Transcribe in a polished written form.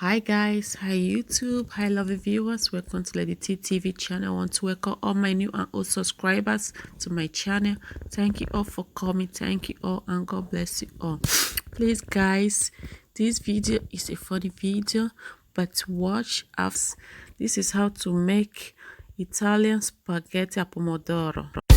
Hi guys, hi YouTube, hi lovely viewers, welcome to Lady T TV channel. I want to welcome all my new and old subscribers to my channel. Thank you all for coming, thank you all, and God bless you all. Please guys, this video is a funny video, but watch as this is how to make Italian spaghetti a pomodoro.